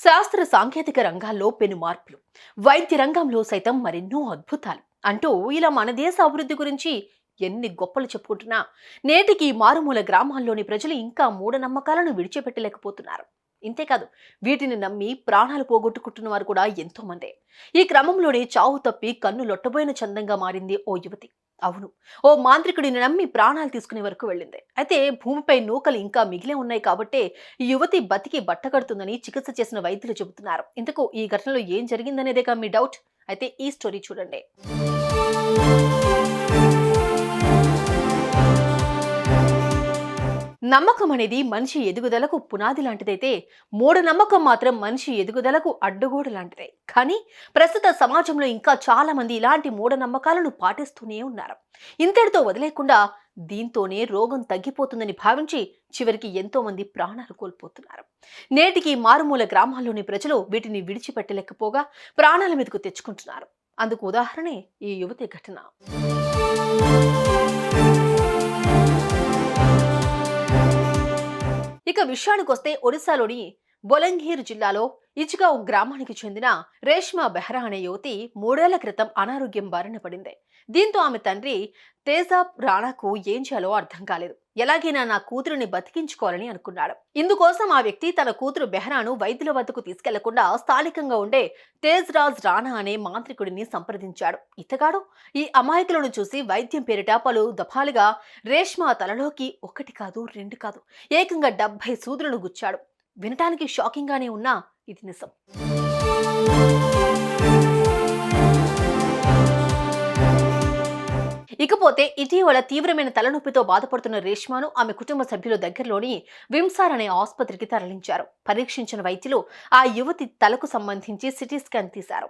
శాస్త్ర సాంకేతిక రంగాల్లో పెను మార్పులు, వైద్య రంగంలో సైతం మరెన్నో అద్భుతాలు అంటూ ఇలా మన దేశ అభివృద్ధి గురించి ఎన్ని గొప్పలు చెప్పుకుంటున్నా నేటికి మారుమూల గ్రామాల్లోని ప్రజలు ఇంకా మూఢనమ్మకాలను విడిచిపెట్టలేకపోతున్నారు. ఇంతేకాదు, వీటిని నమ్మి ప్రాణాలు పోగొట్టుకుంటున్న వారు కూడా ఎంతో మందే. ఈ క్రమంలోనే చావు తప్పి కన్ను లొట్టబోయిన చందంగా మారింది ఓ యువతి. అవును, ఓ మాంత్రికుడిని నమ్మి ప్రాణాలు తీసుకునే వరకు వెళ్ళింది. అయితే భూమిపై నూకలు ఇంకా మిగిలే ఉన్నాయి కాబట్టే ఈ యువతి బతికి బట్టకడుతుందని చికిత్స చేసిన వైద్యులు చెబుతున్నారు. ఇంతకు ఈ ఘటనలో ఏం జరిగిందనేదేగా మీ డౌట్. అయితే ఈ స్టోరీ చూడండి. నమ్మకం అనేది మనిషి ఎదుగుదలకు పునాది లాంటిదైతే మూఢనమ్మకం మాత్రం మనిషి ఎదుగుదలకు అడ్డుగోడ లాంటిదే. కానీ ప్రస్తుత సమాజంలో ఇంకా చాలా మంది ఇలాంటి మూఢనమ్మకాలను పాటిస్తూనే ఉన్నారు. ఇంతటితో వదిలేకుండా దీంతోనే రోగం తగ్గిపోతుందని భావించి చివరికి ఎంతో మంది ప్రాణాలు కోల్పోతున్నారు. నేటికి మారుమూల గ్రామాల్లోని ప్రజలు వీటిని విడిచిపెట్టలేకపోగా ప్రాణాల మీదకు తెచ్చుకుంటున్నారు. అందుకు ఉదాహరణే ఈ యువతి ఘటన. ఇక విషయానికొస్తే ఒడిశాలోని బొలంగీర్ జిల్లాలో ఇచ్గావ్ గ్రామానికి చెందిన రేష్మా బెహ్రా అనే యువతి 3 ఏళ్ల క్రితం అనారోగ్యం బారిన పడింది. దీంతో ఆమె తండ్రి తేజాబ్ రాణాకు ఏం చేయాలో అర్థం కాలేదు. ఎలాగైనా నా కూతురుని బతికించుకోవాలని అనుకున్నాడు. ఇందుకోసం ఆ వ్యక్తి తన కూతురు బెహ్రాను వైద్యుల వద్దకు తీసుకెళ్లకుండా స్థానికంగా ఉండే తేజ్ రాజ్ రాణా అనే మాంత్రికుడిని సంప్రదించాడు. ఇతగాడు ఈ అమాయకులను చూసి వైద్యం పేరిట పలు దఫాలుగా రేష్మా తలలోకి 1 కాదు 2 కాదు ఏకంగా 70 సూదులను గుచ్చాడు. వినటానికి షాకింగ్ గానే ఉన్నా ఇది నిజం. ఇకపోతే ఇటీవల తీవ్రమైన తలనొప్పితో బాధపడుతున్న రేష్మాను ఆమె కుటుంబ సభ్యుల దగ్గరలోని విమ్సార్ అనే ఆసుపత్రికి తరలించారు. పరీక్షించిన వైద్యులు ఆ యువతి తలకు సంబంధించి సిటీ స్కాన్ తీశారు.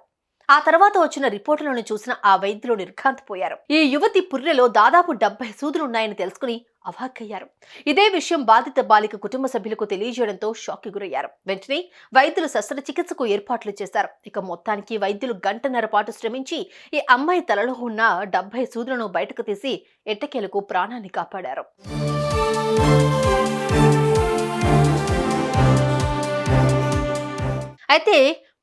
ఆ తర్వాత వచ్చిన రిపోర్టులను చూసిన ఆ వైద్యులు నిర్ఘాంతపోయారు. ఈ యువతి పుర్రెలో దాదాపు 70 సూదులున్నాయని తెలుసుకుని అవాక్కయ్యారు. ఇదే విషయం బాధిత బాలిక కుటుంబ సభ్యులకు తెలియజేయడంతో షాక్కి గురయ్యారు. వెంటనే వైద్యులు శస్త్రచికిత్సకు ఏర్పాట్లు చేశారు. ఇక మొత్తానికి వైద్యులు 1.5 గంటల పాటు శ్రమించి ఈ అమ్మాయి తలలో ఉన్న 70 సూదులను బయటకు తీసి ఎట్టకేలకు ప్రాణాన్ని కాపాడారు. అయితే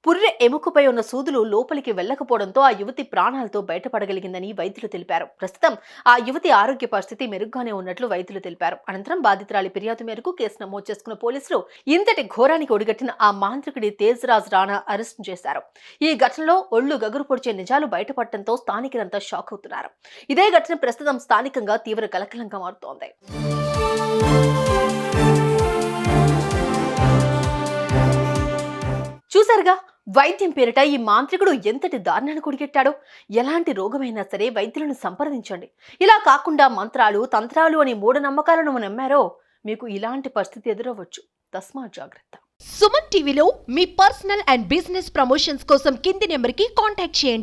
పుర్రె ఎముకపై ఉన్న సూదులు లోపలికి వెళ్లకపోవడంతో ఆ యువతి ప్రాణాలతో బయటపడగలిగిందని వైద్యులు తెలిపారు. ప్రస్తుతం ఆ యువతి ఆరోగ్య పరిస్థితి మెరుగ్గానే ఉన్నట్లు వైద్యులు తెలిపారు. అనంతరం బాధితురాలి ఫిర్యాదు మేరకు కేసు నమోదు చేసుకున్న పోలీసులు ఇంతటి ఘోరానికి ఒడిగట్టిన ఆ మాంత్రికుడి తేజ్ రాజ్ రాణా అరెస్ట్ చేశారు. ఈ ఘటనలో ఒళ్లు గగురు పొడిచే నిజాలు బయటపడటంతో స్థానికులంతా షాక్ అవుతున్నారు. ఇదే ఘటన ప్రస్తుతం స్థానికంగా తీవ్ర కలకలంగా మారుతోంది. చూసారుగా, వైద్యం పేరిట ఈ మాంత్రికుడు ఎంతటి దారుణాన్ని కొడిగెట్టాడో. ఎలాంటి రోగమైనా సరే వైద్యులను సంప్రదించండి. ఇలా కాకుండా మంత్రాలు తంత్రాలు అని మూఢనమ్మకాలను నమ్మారో మీకు ఇలాంటి పరిస్థితి ఎదురవ్వచ్చు. తస్మా జాగ్రత్త. సుమన్ టీవీలో మీ పర్సనల్ అండ్ బిజినెస్ ప్రమోషన్స్ కోసం కింది నెంబర్కి కాంటాక్ట్ చేయండి.